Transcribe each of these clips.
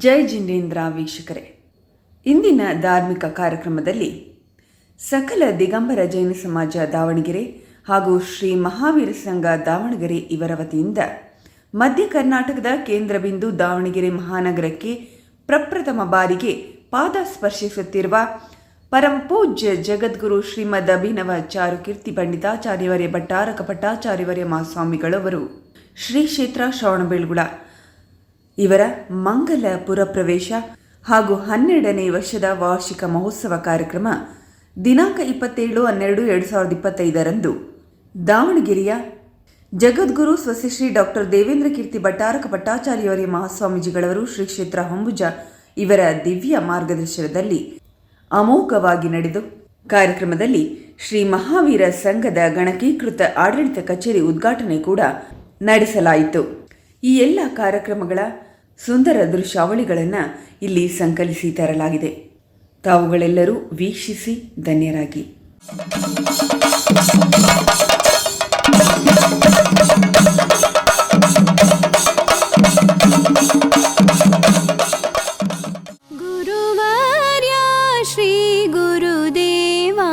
ಜೈ ಜಿನೇಂದ್ರ ವೀಕ್ಷಕರೇ, ಇಂದಿನ ಧಾರ್ಮಿಕ ಕಾರ್ಯಕ್ರಮದಲ್ಲಿ ಸಕಲ ದಿಗಂಬರ ಜೈನ ಸಮಾಜ ದಾವಣಗೆರೆ ಹಾಗೂ ಶ್ರೀ ಮಹಾವೀರ ಸಂಘ ದಾವಣಗೆರೆ ಇವರ ವತಿಯಿಂದ ಮಧ್ಯ ಕರ್ನಾಟಕದ ಕೇಂದ್ರ ಬಿಂದು ದಾವಣಗೆರೆ ಮಹಾನಗರಕ್ಕೆ ಪ್ರಪ್ರಥಮ ಬಾರಿಗೆ ಪಾದ ಸ್ಪರ್ಶಿಸುತ್ತಿರುವ ಪರಮಪೂಜ್ಯ ಜಗದ್ಗುರು ಶ್ರೀಮದ್ ಅಭಿನವ ಚಾರುಕೀರ್ತಿ ಪಂಡಿತಾಚಾರ್ಯವರ್ಯ ಭಟ್ಟಾರಕ ಭಟ್ಟಾಚಾರ್ಯವರ್ಯ ಮಹಾಸ್ವಾಮಿಗಳವರು ಶ್ರೀ ಕ್ಷೇತ್ರ ಶ್ರವಣಬೆಳಗೊಳ ಇವರ ಮಂಗಲ ಪುರಪ್ರವೇಶ ಹಾಗೂ 12ನೇ ವರ್ಷದ ವಾರ್ಷಿಕ ಮಹೋತ್ಸವ ಕಾರ್ಯಕ್ರಮ ದಿನಾಂಕ 27/12/2025 ದಾವಣಗೆರೆಯ ಜಗದ್ಗುರು ಸ್ವಸ್ತಿಶ್ರೀ ಡಾಕ್ಟರ್ ದೇವೇಂದ್ರ ಕೀರ್ತಿ ಭಟ್ಟಾರಕ ಭಟ್ಟಾಚಾರ್ಯವರ್ಯ ಮಹಾಸ್ವಾಮೀಜಿಗಳವರು ಶ್ರೀ ಕ್ಷೇತ್ರ ಹೊಂಬುಜ ಇವರ ದಿವ್ಯ ಮಾರ್ಗದರ್ಶನದಲ್ಲಿ ಅಮೋಘವಾಗಿ ನಡೆದು ಕಾರ್ಯಕ್ರಮದಲ್ಲಿ ಶ್ರೀ ಮಹಾವೀರ ಸಂಘದ ಗಣಕೀಕೃತ ಆಡಳಿತ ಕಚೇರಿ ಉದ್ಘಾಟನೆ ಕೂಡ ನಡೆಸಲಾಯಿತು. ಈ ಎಲ್ಲ ಕಾರ್ಯಕ್ರಮಗಳ ಸುಂದರ ದೃಶ್ಯಾವಳಿಗಳನ್ನು ಇಲ್ಲಿ ಸಂಕಲಿಸಿ ತರಲಾಗಿದೆ. ತಾವುಗಳೆಲ್ಲರೂ ವೀಕ್ಷಿಸಿ ಧನ್ಯರಾಗಿ. ಗುರುವಾರ್ಯ ಶ್ರೀ ಗುರುದೇವಾ,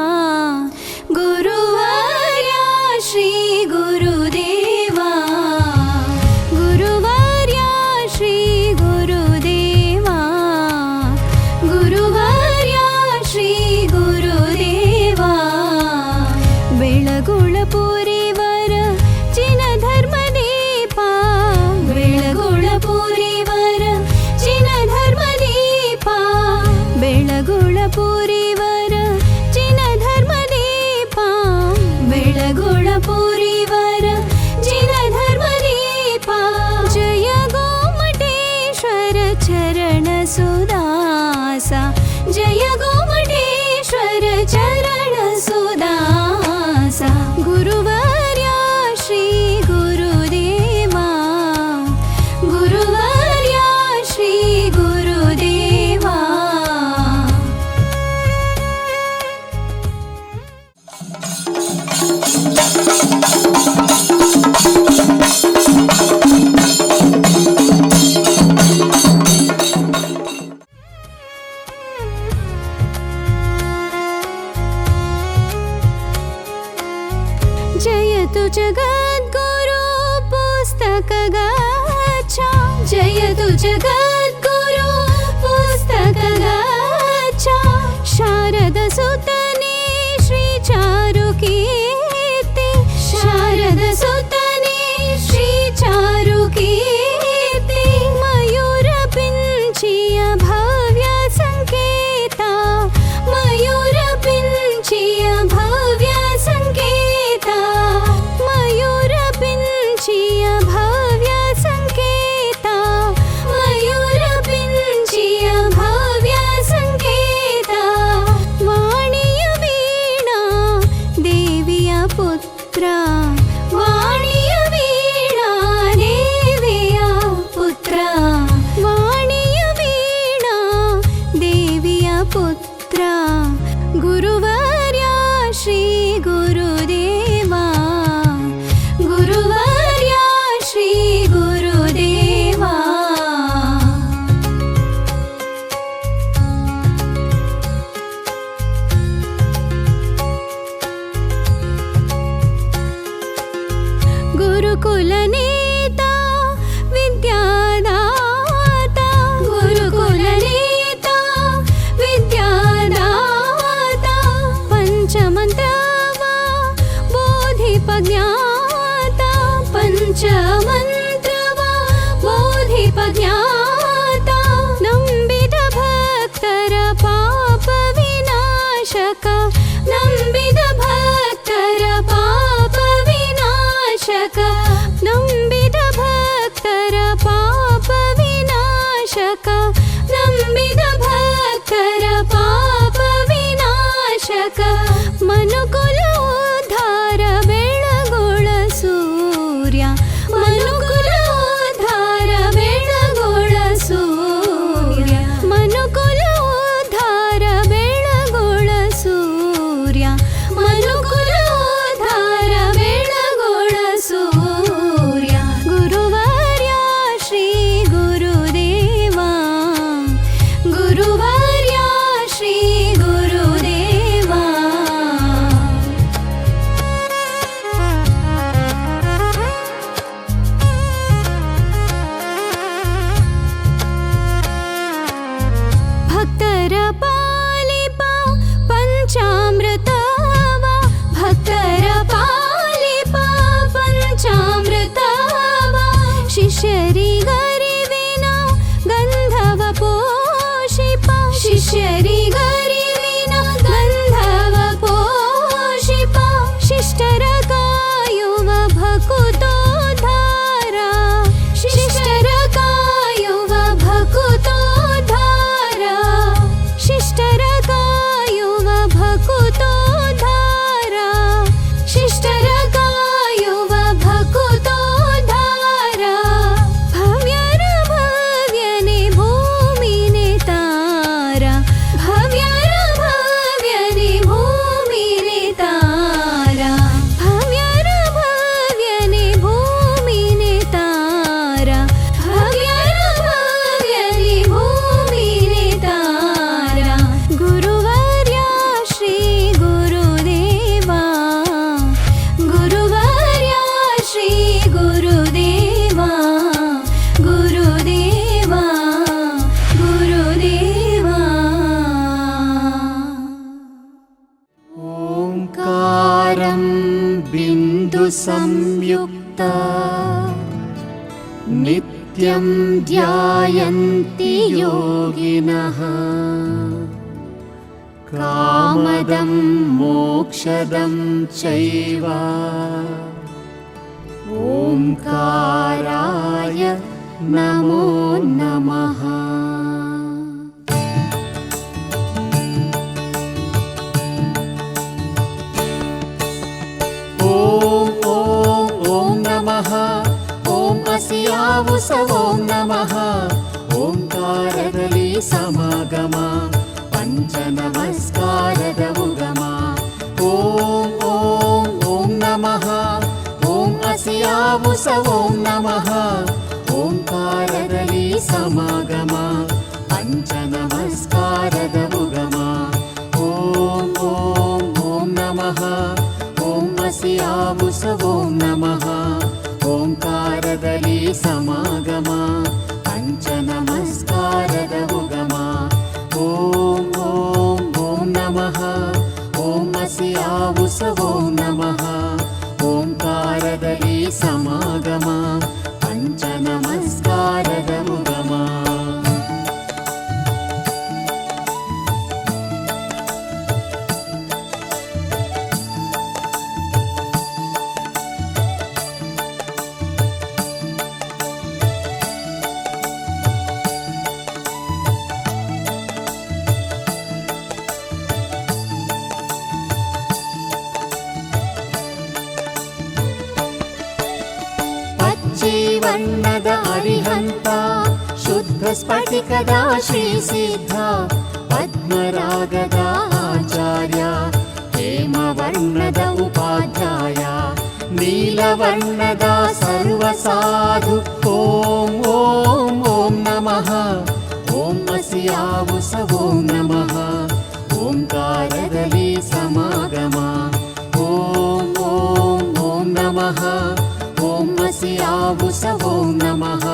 ಗುರುವಾರ್ಯ ಶ್ರೀ ಗುರುದೇವಾ, ಗುರುವಾರ್ಯ ಶ್ರೀ ಗುರುದೇವಾ, ಗುರುವಾರ್ಯ ಶ್ರೀ ಗುರುದೇವಾ. ಬೆಳಗುಳ ಪುರಿವರ ಚಿನ ಧರ್ಮ ದೀಪ, ಬೆಳಗುಳ ಪುರಿವರ ಚಿನ ಧರ್ಮ ದೀಪ, ಬೆಳಗುಳ ಪುರಿವರ ಚಿನ ಧರ್ಮ ದೀಪ, ಬೆಳಗುಳ ಪುರಿವರ ಚಿನ ಧರ್ಮ ದೀಪ. ಜಯ ಗೋಮಟೇಶ್ವರ ಚರಣ ಸುದಾಸ, ಜಯ ಗೋಮಟೇಶ್ವರ ಚರಣ ಸುದಾಸ. ಗುರುವಾರ್ಯ ಶ್ರೀ ಗುರುದೇವಾ, ಗುರುವಾರ್ಯ ಶ್ರೀ ಗುರುದೇವಾ. जयतु जगद्गुरु पुस्तक गच्छा, जयतु जगद्गुरु पुस्तक गच्छा. शारद सुतने श्री चारुकीर्ति, शारद सुतने श्री चारुकीर्ति. मयूर पिंचिय भव्य संकेत, मयूर पिंचिय भव्य संकेत, मयूर पिंचिय भव्य संकेत, मयूर पिंचिय भव्य संकेत. वाणिय वीणा देविय पुत्र, वाणिय वीणा देविय पुत्र, वाणिय वीणा देविय पुत्र. गुरुवार्य श्री गुरुदेवा, गुरुवार्य श्री गुरुदेवा. गुरुकुल नेता विद्यादाता, गुरुकुल नेता विद्यादाता. पंचमंत्रवा बोधिपज्ञाता, पंचमंत्रवा बोधिपज्ञाता. ನಂಬಿದ ಭಕ್ತರ ಪಾಪ ವಿನಾಶಕ, ನಂಬಿದ ಭಕ್ತರ ಪಾಪ ವಿನಾಶಕ, ನಂಬಿದ ಭಕ್ತರ ಪಾಪ ವಿನಾಶಕ, ನಂಬಿದ ಭಕ್ತರ ಪಾಪ ವಿನಾಶಕ. ಮನುಕುಲ ಉದ್ಧಾರ ಬೆಳಗುಳ ಸೂರ್ಯ, ಮನುಕುಲ ಉದ್ಧಾರ ಬೆಳಗುಳ ಭಕುತೋದ್ಧಾರ ಶಿಷ್ಟರ ಕಾಯುವ ಭಕುತೋದ್ಧಾರ ಶಿಷ್ಟರ ಕಾಯುವ ಭಕುತೋದ್ಧಾರ ಶಿಷ್ಟರ ಕಾಯುವ ಭಕುತೋದ್ಧಾರ ಭವ್ಯರ ಭವ್ಯನೆ ಭೂಮಿನೆ ತಾರ ಭವ್ಯರ ಭವ್ಯನೆ ಭೂಮಿನೆ ತಾರ ಭವ್ಯರ ಭವ್ಯನೆ ಭೂಮಿನೆ ತಾರ ಭವ್ಯರ ಭವ್ಯನೆ ಭೂಮಿನೆ ತಾರ ಗುರುವರ್ಯ ಶ್ರೀ ಗುರುದೇವ ಗುರುವರ್ಯ ಶ್ರೀ ಗುರುದೇವ ಗುರುದೇವ ಗುರುದೇವ ಓಂಕಾರಂ ಬಿಂದು ಸಂಯುಕ್ತ ನಿತ್ಯಂ ಧ್ಯಾಯಂತಿ ಯೋಗಿನಃ ಕಾಮದಂ ಮೋಕ್ಷದಂ ಚೈವ ಓಂಕಾರಾಯ ನಮೋ ನಮಃ. ಓಂ ಓಂ ಓಂ ನಮಃ ಓಂ ಅಸಿಯಾವುಸ ಓಂ ನಮಃ ಓಂಕಾರದಲ್ಲಿ ಸಮಾಗಮ ಪಂಚ ನಮಸ್ಕಾರದ ಉಗಮ. ಓಂ ಓಂ ಓಂ ನಮಃ ಓಂ ಅಸಿಯಾವುಸ ಓಂ ನಮಃ ಓಂಕಾರದಲ್ಲಿ ಸಮಾಗಮ ಪಂಚ ನಮಸ್ಕಾರದ ಉಗಮ. ಓಂ ಓಂ ಓಂ ನಮಃ ಓಂ ಅಸಿಯಾವುಸ ಓಂ ನಮಃ ಓಂಕಾರದಲ್ಲಿ ಸಮಾಗಮ ಪಂಚ ನಮಸ್ಕಾರದ ಉಗಮ. ಓಂ ಓಂ ಓಂ ನಮಃ ಓಂ ಅಸಿಯಾವುಸ ಓಂ ನಮಃ ಓಂಕಾರದಲ್ಲಿ ಸಮಾಗಮ ಪಂಚ ನಮಸ್ಕಾರದ ಉಗಮ. ಪಚ್ಚೀವಣ್ಣದ ಅರಿಹಂತ ಶುದ್ಧ ಸ್ಫಟಿಕದ ಶ್ರೀ ಸಿದ್ಧ ಪದ್ಮರಾಗದ ಆಚಾರ್ಯ ಹೇಮವರ್ಣದ ಉಪಾಧ್ಯಾಯ ನೀಲವರ್ಣದ ಸರ್ವಸಾಧು. ಓಂ ಓಂ ಓಂ ನಮಃ ಓಂ ಅಸಿಯಾವುಸ ಓಂ ನಮಃ ಓಂಕಾರದಲ್ಲಿ ಸಮಾಗಮ. ಓಂ ಓಂ ಓಂ ನಮಃ ಓಂ ಅಸಿಯಾವುಸ ಓಂ ನಮಃ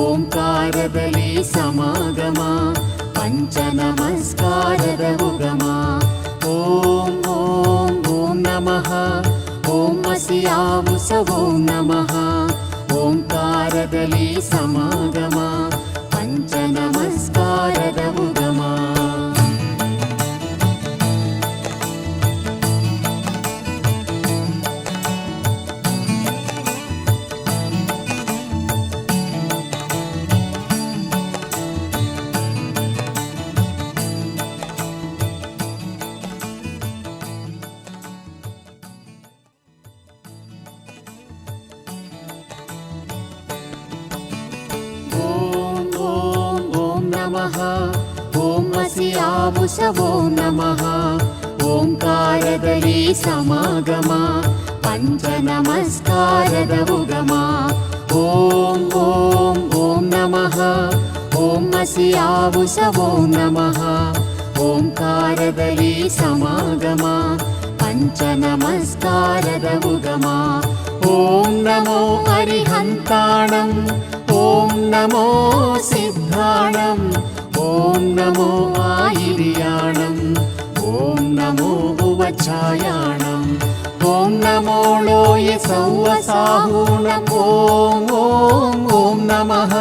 ಓಂಕಾರದಲ್ಲಿ ಸಮಾಗಮ ಪಂಚ ನಮಸ್ಕಾರದ ಉಗಮ. ಓಂ ಓಂ ಓಂ ನಮಃ ಓಂ ಅಸಿಯಾವುಸ ಓಂ ನಮಃ ಓಂಕಾರದಲ್ಲಿ ಸಮಾಗಮ ಪಂಚ ನಮಸ್ಕಾರದ ಉಗಮ. ಓಂ ಅಸಿಯಾವುಸ ಓಂ ನಮಃ ಓಂಕಾರದಲ್ಲಿ ಸಮಾಗಮ ಪಂಚ ನಮಸ್ಕಾರದ ಉಗಮ. ಓಂ ಓಂ ಓಂ ನಮಃ ಓಂ ಅಸಿಯಾವುಸ ಓಂ ನಮಃ ಓಂಕಾರದಲ್ಲಿ ಸಮಾಗಮ ಪಂಚ ನಮಸ್ಕಾರದ ಉಗಮ. ಓಂ ನಮೋ ಅರಿಹಂತಾಣಂ ಓಂ ನಮೋ ಸಿದ್ಧಾಣಂ ಓಂ ನಮೋ ಆಯಿರ್ಯಾಣಂ ಓಂ ನಮೋ ಉವಚಾಯಾಣಂ ಓಂ ನಮೋ ಲೋಯ ಸೌವಸಾಹೂಣಂ. ಓಂ ಓಂ ಓಂ ನಮಃ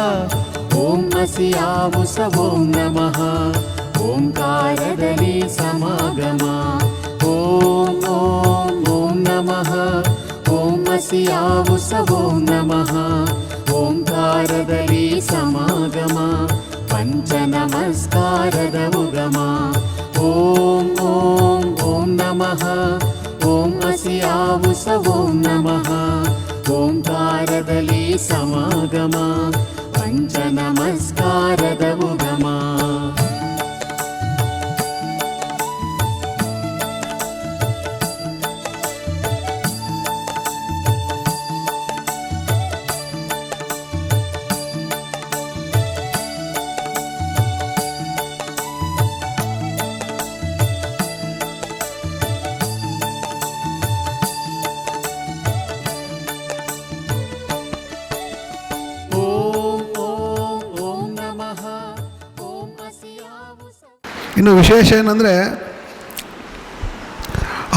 ಓಂ ಅಸಿಯಾವುಸ ಓಂ ನಮಃ ಓಂಕಾರದಲ್ಲಿ ಸಮಾಗಮ. ಓಂ ಓಂ ಓಂ ನಮಃ ಓಂ ಹಸಿಯಾವುಸ ಓಂ ನಮಃ ಓಂಕಾರದಲ್ಲಿ ಸಮಾಗಮ ಪಂಚ ನಮಸ್ಕಾರದ ಉಗಮ ಓಂ ಓಂ ಓಂ ನಮಃ ಓಂ ಹಸಿಯಾವುಸ ಓಂ ನಮಃ ಓಂಕಾರದಲ್ಲಿ ಸಮಾಗಮ ಪಂಚ ನಮಸ್ಕಾರದ ಉಗಮ ಇನ್ನು ವಿಶೇಷ ಏನಂದರೆ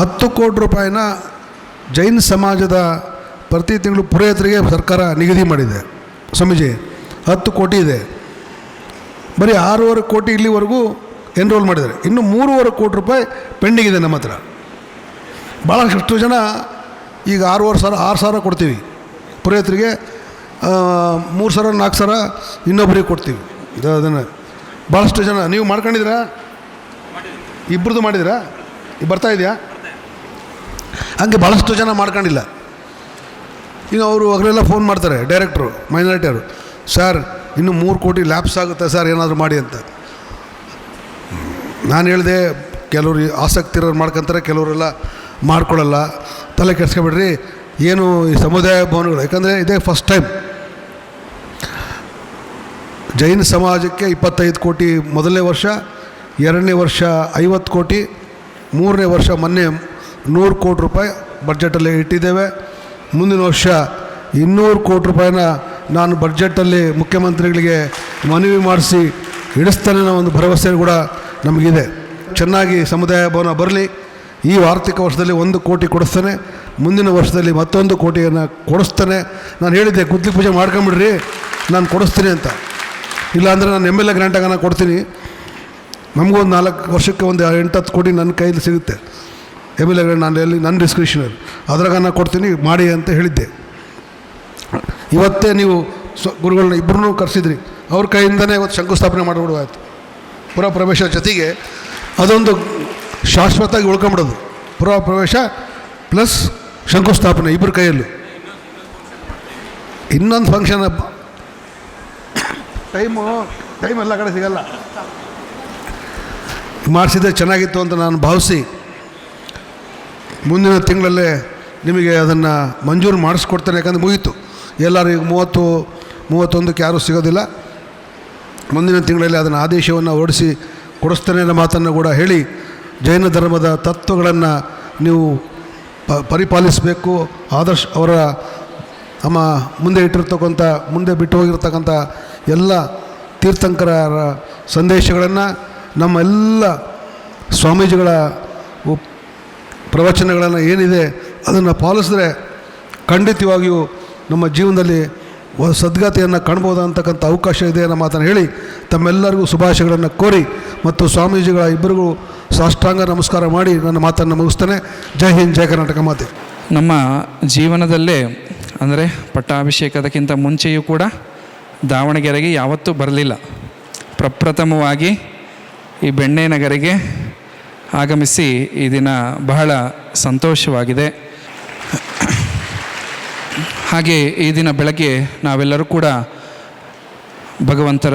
10 ಕೋಟಿ ರೂಪಾಯಿನ ಜೈನ ಸಮಾಜದ ಪ್ರತಿ ತಿಂಗಳು ಪುರೋಹಿತರಿಗೆ ಸರ್ಕಾರ ನಿಗದಿ ಮಾಡಿದೆ. ಸ್ವಾಮೀಜಿ 10 ಕೋಟಿ ಇದೆ, ಬರೀ 6.5 ಕೋಟಿ ಇಲ್ಲಿವರೆಗೂ ಎನ್ರೋಲ್ ಮಾಡಿದ್ದಾರೆ. ಇನ್ನು 3.5 ಕೋಟಿ ರೂಪಾಯಿ ಪೆಂಡಿಂಗ್ ಇದೆ ನಮ್ಮ ಹತ್ರ. ಭಾಳಷ್ಟು ಜನ ಈಗ 6,500 ಕೊಡ್ತೀವಿ ಪುರೋಹಿತರಿಗೆ, 3,000 4,000 ಇನ್ನೊಬ್ಬರಿಗೆ ಕೊಡ್ತೀವಿ. ಅದನ್ನು ಭಾಳಷ್ಟು ಜನ ನೀವು ಮಾಡ್ಕೊಂಡಿದ್ದೀರಾ? ಇಬ್ಬರದು ಮಾಡಿದ್ದೀರಾ? ಬರ್ತಾ ಇದೆಯಾ? ಹಂಗೆ ಭಾಳಷ್ಟು ಜನ ಮಾಡ್ಕೊಂಡಿಲ್ಲ. ಈಗ ಅವರು ಅವರೆಲ್ಲ ಫೋನ್ ಮಾಡ್ತಾರೆ, ಡೈರೆಕ್ಟ್ರು ಮೈನಾರಿಟಿಯವರು, ಸರ್ ಇನ್ನೂ 3 ಕೋಟಿ ಲ್ಯಾಪ್ಸ್ ಆಗುತ್ತೆ ಸರ್, ಏನಾದರೂ ಮಾಡಿ ಅಂತ. ನಾನು ಹೇಳಿದೆ, ಕೆಲವರು ಆಸಕ್ತಿ ಇರೋರು ಮಾಡ್ಕೊತಾರೆ, ಕೆಲವರೆಲ್ಲ ಮಾಡ್ಕೊಳ್ಳಲ್ಲ. ತಲೆ ಕೆಡ್ಸ್ಕೊಬಿಡ್ರಿ. ಏನು ಈ ಸಮುದಾಯ ಭವನಗಳು, ಯಾಕಂದರೆ ಇದೇ ಫಸ್ಟ್ ಟೈಮ್ ಜೈನ ಸಮಾಜಕ್ಕೆ 25 ಕೋಟಿ ಮೊದಲನೇ ವರ್ಷ, 2ನೇ ವರ್ಷ 50 ಕೋಟಿ, 3ನೇ ವರ್ಷ ಮೊನ್ನೆ 100 ಕೋಟಿ ರೂಪಾಯಿ ಬಡ್ಜೆಟಲ್ಲಿ ಇಟ್ಟಿದ್ದೇವೆ. ಮುಂದಿನ ವರ್ಷ 200 ಕೋಟಿ ರೂಪಾಯಿನ ನಾನು ಬಡ್ಜೆಟಲ್ಲಿ ಮುಖ್ಯಮಂತ್ರಿಗಳಿಗೆ ಮನವಿ ಮಾಡಿಸಿ ಇಡಿಸ್ತಾನೆ ಅನ್ನೋ ಒಂದು ಭರವಸೆ ಕೂಡ ನಮಗಿದೆ. ಚೆನ್ನಾಗಿ ಸಮುದಾಯ ಭವನ ಬರಲಿ. ಈ ಆರ್ಥಿಕ ವರ್ಷದಲ್ಲಿ 1 ಕೋಟಿ ಕೊಡಿಸ್ತಾನೆ, ಮುಂದಿನ ವರ್ಷದಲ್ಲಿ ಮತ್ತೊಂದು ಕೋಟಿಯನ್ನು ಕೊಡಿಸ್ತಾನೆ. ನಾನು ಹೇಳಿದ್ದೆ, ಗುದ್ಲಿ ಪೂಜೆ ಮಾಡ್ಕೊಂಬಿಡ್ರಿ, ನಾನು ಕೊಡಿಸ್ತೀನಿ ಅಂತ. ಇಲ್ಲಾಂದರೆ ನಾನು MLA ಗ್ರ್ಯಾಂಟಾಗ ನಾನು ಕೊಡ್ತೀನಿ. ನಮಗೊಂದು 4 ವರ್ಷಕ್ಕೆ ಒಂದು 8-10 ಕೋಟಿ ನನ್ನ ಕೈಯಲ್ಲಿ ಸಿಗುತ್ತೆ. MLA ಗ್ರ್ಯಾಂಟ್ ನಾನು ಎಲ್ಲಿ ನನ್ನ ಡಿಸ್ಕ್ರಿಷನರಿ ಅದ್ರಾಗ ನಾನು ಕೊಡ್ತೀನಿ, ಮಾಡಿ ಅಂತ ಹೇಳಿದ್ದೆ. ಇವತ್ತೇ ನೀವು ಗುರುಗಳನ್ನ ಇಬ್ಬರನ್ನೂ ಕರೆಸಿದ್ರಿ, ಅವ್ರ ಕೈಯಿಂದನೇ ಇವತ್ತು ಶಂಕುಸ್ಥಾಪನೆ ಮಾಡಿಬಿಡುವಾಯ್ತು. ಪುರ ಪ್ರವೇಶ ಜೊತೆಗೆ ಅದೊಂದು ಶಾಶ್ವತವಾಗಿ ಉಳ್ಕೊಂಬಿಡೋದು. ಪುರ ಪ್ರವೇಶ ಪ್ಲಸ್ ಶಂಕುಸ್ಥಾಪನೆ ಇಬ್ಬರ ಕೈಯಲ್ಲೂ. ಇನ್ನೊಂದು ಫಂಕ್ಷನ್ ಟೈಮ್ ಎಲ್ಲ ಕಡೆ ಸಿಗಲ್ಲ. ಮಾಡಿಸಿದ್ರೆ ಚೆನ್ನಾಗಿತ್ತು ಅಂತ ನಾನು ಭಾವಿಸಿ ಮುಂದಿನ ತಿಂಗಳಲ್ಲೇ ನಿಮಗೆ ಅದನ್ನು ಮಂಜೂರು ಮಾಡಿಸ್ಕೊಡ್ತೇನೆ. ಯಾಕಂದರೆ ಮುಗೀತು, ಎಲ್ಲರೂ ಈಗ 30-31ಕ್ಕೆ ಯಾರೂ ಸಿಗೋದಿಲ್ಲ. ಮುಂದಿನ ತಿಂಗಳಲ್ಲಿ ಅದನ್ನು ಆದೇಶವನ್ನು ಹೊರಡಿಸಿ ಕೊಡಿಸ್ತೇನೆ ಅನ್ನೋ ಮಾತನ್ನು ಕೂಡ ಹೇಳಿ, ಜೈನ ಧರ್ಮದ ತತ್ವಗಳನ್ನು ನೀವು ಪರಿಪಾಲಿಸಬೇಕು. ಆದರ್ಶ ಅವರ ನಮ್ಮ ಮುಂದೆ ಇಟ್ಟಿರ್ತಕ್ಕಂಥ, ಮುಂದೆ ಬಿಟ್ಟು ಹೋಗಿರ್ತಕ್ಕಂಥ ಎಲ್ಲ ತೀರ್ಥಂಕರರ ಸಂದೇಶಗಳನ್ನು, ನಮ್ಮೆಲ್ಲ ಸ್ವಾಮೀಜಿಗಳ ಪ್ರವಚನಗಳನ್ನು ಏನಿದೆ ಅದನ್ನು ಪಾಲಿಸಿದ್ರೆ ಖಂಡಿತವಾಗಿಯೂ ನಮ್ಮ ಜೀವನದಲ್ಲಿ ಸದ್ಗತಿಯನ್ನು ಕಾಣ್ಬೋದು ಅಂತಕ್ಕಂಥ ಅವಕಾಶ ಇದೆ ಅನ್ನೋ ಮಾತನ್ನು ಹೇಳಿ ತಮ್ಮೆಲ್ಲರಿಗೂ ಶುಭಾಶಯಗಳನ್ನು ಕೋರಿ ಮತ್ತು ಸ್ವಾಮೀಜಿಗಳ ಇಬ್ಬರಿಗೂ ಸಾಷ್ಟಾಂಗ ನಮಸ್ಕಾರ ಮಾಡಿ ನನ್ನ ಮಾತನ್ನು ಮುಗಿಸ್ತೇನೆ. ಜೈ ಹಿಂದ್, ಜೈ ಕರ್ನಾಟಕ ಮಾತೆ. ನಮ್ಮ ಜೀವನದಲ್ಲೇ ಅಂದರೆ ಪಟ್ಟಾಭಿಷೇಕದಕ್ಕಿಂತ ಮುಂಚೆಯೂ ಕೂಡ ದಾವಣಗೆರೆಗೆ ಯಾವತ್ತೂ ಬರಲಿಲ್ಲ. ಪ್ರಪ್ರಥಮವಾಗಿ ಈ ಬೆಣ್ಣೆನಗರಿಗೆ ಆಗಮಿಸಿ ಈ ದಿನ ಬಹಳ ಸಂತೋಷವಾಗಿದೆ. ಹಾಗೆ ಈ ದಿನ ಬೆಳಗ್ಗೆ ನಾವೆಲ್ಲರೂ ಕೂಡ ಭಗವಂತರ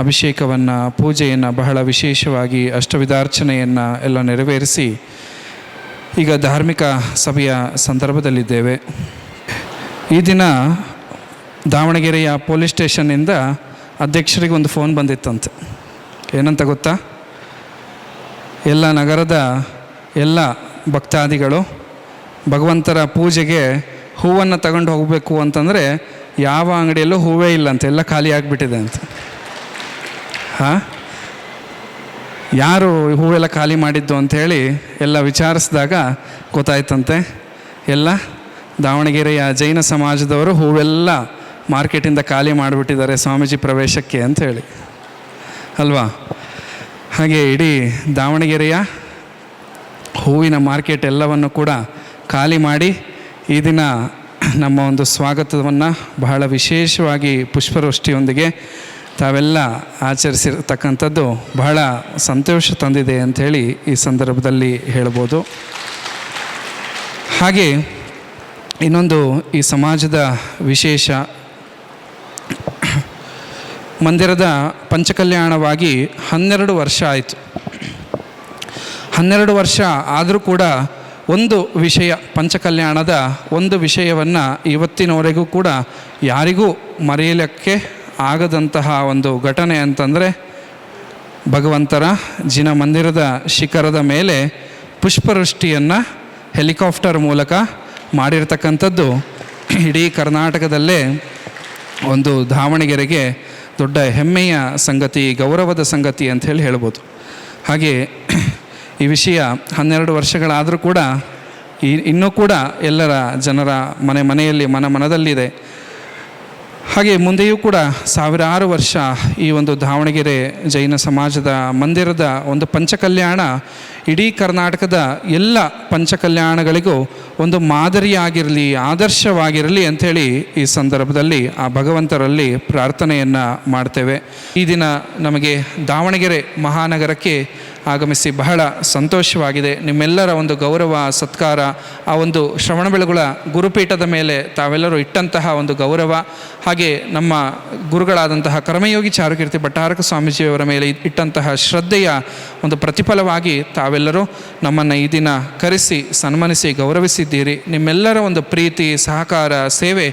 ಅಭಿಷೇಕವನ್ನು, ಪೂಜೆಯನ್ನು ಬಹಳ ವಿಶೇಷವಾಗಿ ಅಷ್ಟವಿಧಾರ್ಚನೆಯನ್ನು ಎಲ್ಲ ನೆರವೇರಿಸಿ ಈಗ ಧಾರ್ಮಿಕ ಸಭೆಯ ಸಂದರ್ಭದಲ್ಲಿದ್ದೇವೆ. ಈ ದಿನ ದಾವಣಗೆರೆಯ ಪೊಲೀಸ್ ಸ್ಟೇಷನ್ನಿಂದ ಅಧ್ಯಕ್ಷರಿಗೆ ಒಂದು ಫೋನ್ ಬಂದಿತ್ತಂತೆ. ಏನಂತ ಗೊತ್ತಾ? ಎಲ್ಲ ನಗರದ ಎಲ್ಲ ಭಕ್ತಾದಿಗಳು ಭಗವಂತರ ಪೂಜೆಗೆ ಹೂವನ್ನು ತಗೊಂಡು ಹೋಗಬೇಕು ಅಂತಂದರೆ ಯಾವ ಅಂಗಡಿಯಲ್ಲೂ ಹೂವೇ ಇಲ್ಲಂತೆ, ಎಲ್ಲ ಖಾಲಿ ಆಗಿಬಿಟ್ಟಿದೆ ಅಂತ. ಯಾರು ಹೂವೆಲ್ಲ ಖಾಲಿ ಮಾಡಿದ್ದು ಅಂಥೇಳಿ ಎಲ್ಲ ವಿಚಾರಿಸಿದಾಗ ಗೊತ್ತಾಯ್ತಂತೆ, ಎಲ್ಲ ದಾವಣಗೆರೆಯ ಜೈನ ಸಮಾಜದವರು ಹೂವೆಲ್ಲ ಮಾರ್ಕೆಟಿಂದ ಖಾಲಿ ಮಾಡಿಬಿಟ್ಟಿದ್ದಾರೆ ಸ್ವಾಮೀಜಿ ಪ್ರವೇಶಕ್ಕೆ ಅಂಥೇಳಿ ಅಲ್ವಾ. ಹಾಗೆ ಇಡೀ ದಾವಣಗೆರೆಯ ಹೂವಿನ ಮಾರ್ಕೆಟ್ ಎಲ್ಲವನ್ನು ಕೂಡ ಖಾಲಿ ಮಾಡಿ ಈ ದಿನ ನಮ್ಮ ಒಂದು ಸ್ವಾಗತವನ್ನು ಬಹಳ ವಿಶೇಷವಾಗಿ ಪುಷ್ಪವೃಷ್ಟಿಯೊಂದಿಗೆ ತಾವೆಲ್ಲ ಆಚರಿಸಿರ್ತಕ್ಕಂಥದ್ದು ಬಹಳ ಸಂತೋಷ ತಂದಿದೆ ಅಂಥೇಳಿ ಈ ಸಂದರ್ಭದಲ್ಲಿ ಹೇಳ್ಬೋದು. ಹಾಗೆ ಇನ್ನೊಂದು ಈ ಸಮಾಜದ ವಿಶೇಷ, ಮಂದಿರದ ಪಂಚಕಲ್ಯಾಣವಾಗಿ 12 ವರ್ಷ ಆಯಿತು. 12 ವರ್ಷ ಆದರೂ ಕೂಡ ಒಂದು ವಿಷಯ, ಪಂಚಕಲ್ಯಾಣದ ಒಂದು ವಿಷಯವನ್ನು ಇವತ್ತಿನವರೆಗೂ ಕೂಡ ಯಾರಿಗೂ ಮರೆಯಲಿಕ್ಕೆ ಆಗದಂತಹ ಒಂದು ಘಟನೆ ಅಂತಂದರೆ, ಭಗವಂತರ ಜಿನ ಮಂದಿರದ ಶಿಖರದ ಮೇಲೆ ಪುಷ್ಪವೃಷ್ಟಿಯನ್ನು ಹೆಲಿಕಾಪ್ಟರ್ ಮೂಲಕ ಮಾಡಿರ್ತಕ್ಕಂಥದ್ದು ಇಡೀ ಕರ್ನಾಟಕದಲ್ಲೇ ಒಂದು ದಾವಣಗೆರೆಗೆ ದೊಡ್ಡ ಹೆಮ್ಮೆಯ ಸಂಗತಿ, ಗೌರವದ ಸಂಗತಿ ಅಂಥೇಳಿ ಹೇಳ್ಬೋದು. ಹಾಗೆ ಈ ವಿಷಯ 12 ವರ್ಷಗಳಾದರೂ ಕೂಡ ಇನ್ನೂ ಕೂಡ ಎಲ್ಲರ ಜನರ ಮನೆಯಲ್ಲಿ ಮನದಲ್ಲಿದೆ. ಹಾಗೆ ಮುಂದೆಯೂ ಕೂಡ ಸಾವಿರಾರು ವರ್ಷ ಈ ಒಂದು ದಾವಣಗೆರೆ ಜೈನ ಸಮಾಜದ ಮಂದಿರದ ಒಂದು ಪಂಚಕಲ್ಯಾಣ ಇಡೀ ಕರ್ನಾಟಕದ ಎಲ್ಲ ಪಂಚಕಲ್ಯಾಣಗಳಿಗೂ ಒಂದು ಮಾದರಿಯಾಗಿರಲಿ, ಆದರ್ಶವಾಗಿರಲಿ ಅಂಥೇಳಿ ಈ ಸಂದರ್ಭದಲ್ಲಿ ಆ ಭಗವಂತರಲ್ಲಿ ಪ್ರಾರ್ಥನೆಯನ್ನು ಮಾಡ್ತೇವೆ. ಈ ದಿನ ನಮಗೆ ದಾವಣಗೆರೆ ಮಹಾನಗರಕ್ಕೆ ಆಗಮಿಸಿ ಬಹಳ ಸಂತೋಷವಾಗಿದೆ. ನಿಮ್ಮೆಲ್ಲರ ಒಂದು ಗೌರವ ಸತ್ಕಾರ, ಆ ಒಂದು ಶ್ರವಣಬೆಳಗೊಳ ಗುರುಪೀಠದ ಮೇಲೆ ತಾವೆಲ್ಲರೂ ಇಟ್ಟಂತಹ ಒಂದು ಗೌರವ, ಹಾಗೆ ನಮ್ಮ ಗುರುಗಳಾದಂತಹ ಕರ್ಮಯೋಗಿ ಚಾರುಕೀರ್ತಿ ಭಟ್ಟಾರಕ ಸ್ವಾಮೀಜಿಯವರ ಮೇಲೆ ಇಟ್ಟಂತಹ ಶ್ರದ್ಧೆಯ ಒಂದು ಪ್ರತಿಫಲವಾಗಿ ತಾವೆಲ್ಲರೂ ನಮ್ಮನ್ನು ಈ ದಿನ ಕರೆಸಿ ಸನ್ಮಾನಿಸಿ ಗೌರವಿಸಿದ್ದೀರಿ. ನಿಮ್ಮೆಲ್ಲರ ಒಂದು ಪ್ರೀತಿ, ಸಹಕಾರ, ಸೇವೆ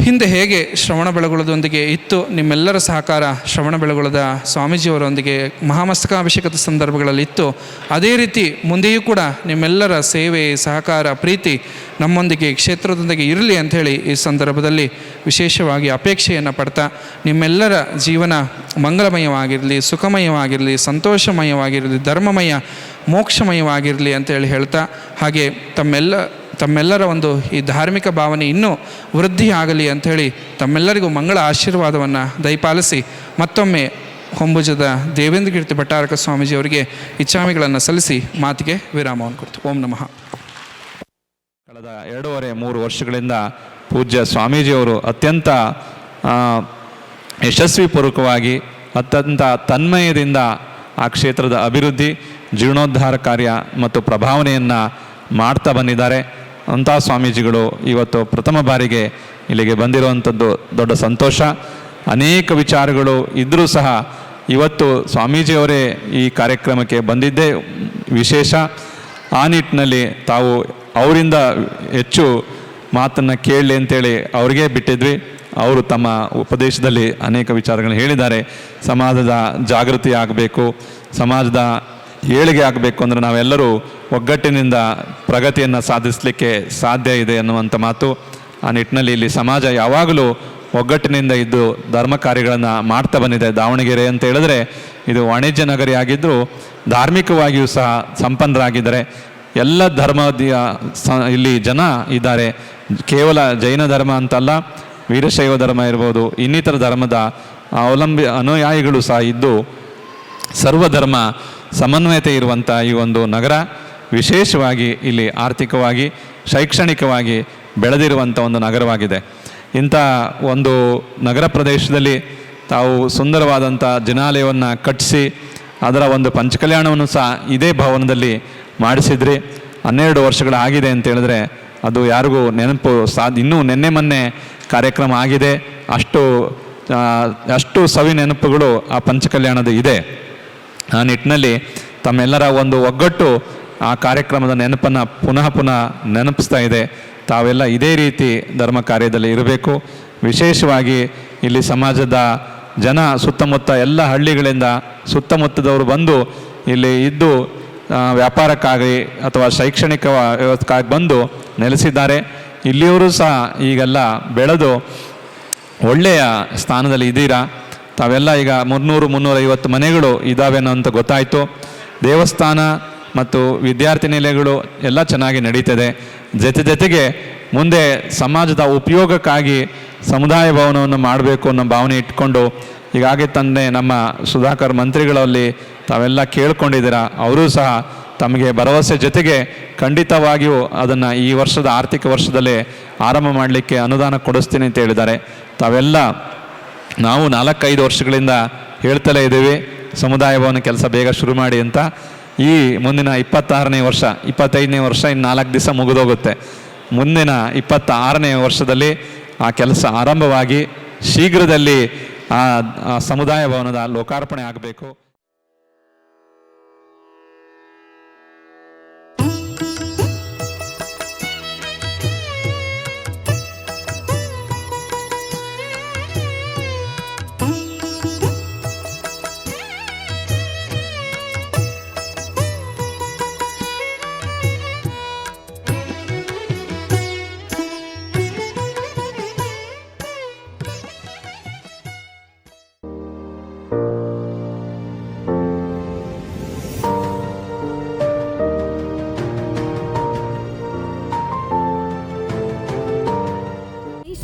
ಹಿಂದೆ ಹೇಗೆ ಶ್ರವಣಬೆಳಗೊಳದೊಂದಿಗೆ ಇತ್ತು, ನಿಮ್ಮೆಲ್ಲರ ಸಹಕಾರ ಶ್ರವಣಬೆಳಗೊಳದ ಸ್ವಾಮೀಜಿಯವರೊಂದಿಗೆ ಮಹಾಮಸ್ತಕಾಭಿಷೇಕದ ಸಂದರ್ಭಗಳಲ್ಲಿ ಇತ್ತು, ಅದೇ ರೀತಿ ಮುಂದೆಯೂ ಕೂಡ ನಿಮ್ಮೆಲ್ಲರ ಸೇವೆ, ಸಹಕಾರ, ಪ್ರೀತಿ ನಮ್ಮೊಂದಿಗೆ ಕ್ಷೇತ್ರದೊಂದಿಗೆ ಇರಲಿ ಅಂಥೇಳಿ ಈ ಸಂದರ್ಭದಲ್ಲಿ ವಿಶೇಷವಾಗಿ ಅಪೇಕ್ಷೆಯನ್ನು ಪಡ್ತಾ, ನಿಮ್ಮೆಲ್ಲರ ಜೀವನ ಮಂಗಳಮಯವಾಗಿರಲಿ, ಸುಖಮಯವಾಗಿರಲಿ, ಸಂತೋಷಮಯವಾಗಿರಲಿ, ಧರ್ಮಮಯ, ಮೋಕ್ಷಮಯವಾಗಿರಲಿ ಅಂತೇಳಿ ಹೇಳ್ತಾ, ಹಾಗೆ ತಮ್ಮೆಲ್ಲರ ಒಂದು ಈ ಧಾರ್ಮಿಕ ಭಾವನೆ ಇನ್ನೂ ವೃದ್ಧಿ ಆಗಲಿ ಅಂಥೇಳಿ ತಮ್ಮೆಲ್ಲರಿಗೂ ಮಂಗಳ ಆಶೀರ್ವಾದವನ್ನು ದಯಪಾಲಿಸಿ ಮತ್ತೊಮ್ಮೆ ಹೊಂಬುಜದ ದೇವೇಂದ್ರ ಕೀರ್ತಿ ಭಟ್ಟಾರಕ ಸ್ವಾಮೀಜಿಯವರಿಗೆ ಇಚ್ಛಾಮಿಗಳನ್ನು ಸಲ್ಲಿಸಿ ಮಾತಿಗೆ ವಿರಾಮವನ್ನು ಕೊಡ್ತು. ಓಂ ನಮಃ. ಕಳೆದ 2.5-3 ವರ್ಷಗಳಿಂದ ಪೂಜ್ಯ ಸ್ವಾಮೀಜಿಯವರು ಅತ್ಯಂತ ಯಶಸ್ವಿಪೂರ್ವಕವಾಗಿ ಅತ್ಯಂತ ತನ್ಮಯದಿಂದ ಆ ಕ್ಷೇತ್ರದ ಅಭಿವೃದ್ಧಿ, ಜೀರ್ಣೋದ್ಧಾರ ಕಾರ್ಯ ಮತ್ತು ಪ್ರಭಾವನೆಯನ್ನು ಮಾಡ್ತಾ ಬಂದಿದ್ದಾರೆ. ಅಂಥ ಸ್ವಾಮೀಜಿಗಳು ಇವತ್ತು ಪ್ರಥಮ ಬಾರಿಗೆ ಇಲ್ಲಿಗೆ ಬಂದಿರುವಂಥದ್ದು ದೊಡ್ಡ ಸಂತೋಷ. ಅನೇಕ ವಿಚಾರಗಳು ಇದ್ದರೂ ಸಹ ಇವತ್ತು ಸ್ವಾಮೀಜಿಯವರೇ ಈ ಕಾರ್ಯಕ್ರಮಕ್ಕೆ ಬಂದಿದ್ದೇ ವಿಶೇಷ. ಆ ನಿಟ್ಟಿನಲ್ಲಿ ತಾವು ಅವರಿಂದ ಹೆಚ್ಚು ಮಾತನ್ನು ಕೇಳಲಿ ಅಂತೇಳಿ ಅವ್ರಿಗೆ ಬಿಟ್ಟಿದ್ವಿ. ಅವರು ತಮ್ಮ ಉಪದೇಶದಲ್ಲಿ ಅನೇಕ ವಿಚಾರಗಳನ್ನು ಹೇಳಿದ್ದಾರೆ. ಸಮಾಜದ ಜಾಗೃತಿ ಆಗಬೇಕು, ಸಮಾಜದ ಏಳಿಗೆ ಆಗಬೇಕು ಅಂದರೆ ನಾವೆಲ್ಲರೂ ಒಗ್ಗಟ್ಟಿನಿಂದ ಪ್ರಗತಿಯನ್ನು ಸಾಧಿಸಲಿಕ್ಕೆ ಸಾಧ್ಯ ಇದೆ ಅನ್ನುವಂಥ ಮಾತು. ಆ ನಿಟ್ಟಿನಲ್ಲಿ ಇಲ್ಲಿ ಸಮಾಜ ಯಾವಾಗಲೂ ಒಗ್ಗಟ್ಟಿನಿಂದ ಇದ್ದು ಧರ್ಮ ಕಾರ್ಯಗಳನ್ನು ಮಾಡ್ತಾ ಬಂದಿದೆ. ದಾವಣಗೆರೆ ಅಂತ ಹೇಳಿದ್ರೆ ಇದು ವಾಣಿಜ್ಯ ನಗರಿ ಆಗಿದ್ದರೂ ಧಾರ್ಮಿಕವಾಗಿಯೂ ಸಹ ಸಂಪನ್ನರಾಗಿದ್ದಾರೆ. ಎಲ್ಲ ಧರ್ಮದ ಇಲ್ಲಿ ಜನ ಇದ್ದಾರೆ. ಕೇವಲ ಜೈನ ಧರ್ಮ ಅಂತಲ್ಲ, ವೀರಶೈವ ಧರ್ಮ ಇರ್ಬೋದು, ಇನ್ನಿತರ ಧರ್ಮದ ಅನುಯಾಯಿಗಳು ಸಹ ಇದ್ದು ಸರ್ವಧರ್ಮ ಸಮನ್ವಯತೆ ಇರುವಂಥ ಈ ಒಂದು ನಗರ ವಿಶೇಷವಾಗಿ ಇಲ್ಲಿ ಆರ್ಥಿಕವಾಗಿ, ಶೈಕ್ಷಣಿಕವಾಗಿ ಬೆಳೆದಿರುವಂಥ ಒಂದು ನಗರವಾಗಿದೆ. ಇಂಥ ಒಂದು ನಗರ ಪ್ರದೇಶದಲ್ಲಿ ತಾವು ಸುಂದರವಾದಂಥ ಜಿನಾಲಯವನ್ನು ಕಟ್ಟಿಸಿ ಅದರ ಒಂದು ಪಂಚಕಲ್ಯಾಣವನ್ನು ಸಹ ಇದೇ ಭವನದಲ್ಲಿ ಮಾಡಿಸಿದ್ರಿ. 12 ವರ್ಷಗಳಾಗಿದೆ ಅಂತ ಹೇಳಿದ್ರೆ ಅದು ಯಾರಿಗೂ ನೆನಪು ಇನ್ನೂ ನೆನ್ನೆ ಮೊನ್ನೆ ಕಾರ್ಯಕ್ರಮ ಆಗಿದೆ. ಅಷ್ಟು ಸವಿ ನೆನಪುಗಳು ಆ ಪಂಚಕಲ್ಯಾಣದ ಇದೆ. ಆ ನಿಟ್ಟಿನಲ್ಲಿ ತಮ್ಮೆಲ್ಲರ ಒಂದು ಒಗ್ಗಟ್ಟು ಆ ಕಾರ್ಯಕ್ರಮದ ನೆನಪನ್ನು ಪುನಃ ನೆನಪಿಸ್ತಾ ಇದೆ. ತಾವೆಲ್ಲ ಇದೇ ರೀತಿ ಧರ್ಮ ಕಾರ್ಯದಲ್ಲಿ ಇರಬೇಕು. ವಿಶೇಷವಾಗಿ ಇಲ್ಲಿ ಸಮಾಜದ ಜನ ಸುತ್ತಮುತ್ತ ಎಲ್ಲ ಹಳ್ಳಿಗಳಿಂದ ಸುತ್ತಮುತ್ತದವರು ಬಂದು ಇಲ್ಲಿ ಇದ್ದು ವ್ಯಾಪಾರಕ್ಕಾಗಿ ಅಥವಾ ಶೈಕ್ಷಣಿಕ ವ್ಯವಸ್ಥೆಗಾಗಿ ಬಂದು ನೆಲೆಸಿದ್ದಾರೆ. ಇಲ್ಲಿಯವರು ಸಹ ಈಗೆಲ್ಲ ಬೆಳೆದು ಒಳ್ಳೆಯ ಸ್ಥಾನದಲ್ಲಿ ಇದ್ದೀರಾ. ತಾವೆಲ್ಲ ಈಗ 300-350 ಮನೆಗಳು ಇದ್ದಾವೆ ಅಂತ ಗೊತ್ತಾಯಿತು. ದೇವಸ್ಥಾನ ಮತ್ತು ವಿದ್ಯಾರ್ಥಿ ನಿಲಯಗಳು ಎಲ್ಲ ಚೆನ್ನಾಗಿ ನಡೀತದೆ. ಜೊತೆಗೆ ಮುಂದೆ ಸಮಾಜದ ಉಪಯೋಗಕ್ಕಾಗಿ ಸಮುದಾಯ ಭವನವನ್ನು ಮಾಡಬೇಕು ಅನ್ನೋ ಭಾವನೆ ಇಟ್ಕೊಂಡು ಈಗಾಗಲೇ ನಮ್ಮ ಸುಧಾಕರ್ ಮಂತ್ರಿಗಳಲ್ಲಿ ತಾವೆಲ್ಲ ಕೇಳ್ಕೊಂಡಿದ್ದೀರಾ. ಅವರೂ ಸಹ ತಮಗೆ ಭರವಸೆ ಜೊತೆಗೆ ಖಂಡಿತವಾಗಿಯೂ ಅದನ್ನು ಈ ವರ್ಷದ ಆರ್ಥಿಕ ವರ್ಷದಲ್ಲೇ ಆರಂಭ ಮಾಡಲಿಕ್ಕೆ ಅನುದಾನ ಕೊಡಿಸ್ತೀನಿ ಅಂತ ಹೇಳಿದ್ದಾರೆ. ತಾವೆಲ್ಲ ನಾವು 4-5 ವರ್ಷಗಳಿಂದ ಹೇಳ್ತಲೇ ಇದ್ದೀವಿ ಸಮುದಾಯ ಭವನ ಕೆಲಸ ಬೇಗ ಶುರು ಮಾಡಿ ಅಂತ. ಈ ಮುಂದಿನ 26ನೇ ವರ್ಷ 25ನೇ ವರ್ಷ ಇನ್ನು 4 ದಿವಸ ಮುಗಿದೋಗುತ್ತೆ. ಮುಂದಿನ 26ನೇ ವರ್ಷದಲ್ಲಿ ಆ ಕೆಲಸ ಆರಂಭವಾಗಿ ಶೀಘ್ರದಲ್ಲಿ ಆ ಸಮುದಾಯ ಭವನದ ಲೋಕಾರ್ಪಣೆ ಆಗಬೇಕು.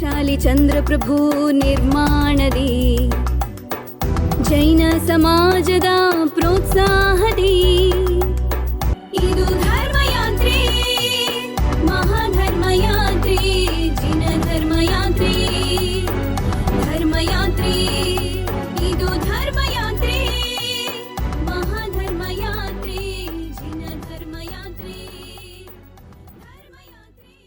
ಶಾಲಿ ಚಂದ್ರಪ್ರಭು ನಿರ್ಮಾಣದಿ ಜೈನ ಸಮಾಜದ ಪ್ರೋತ್ಸಾಹದಿ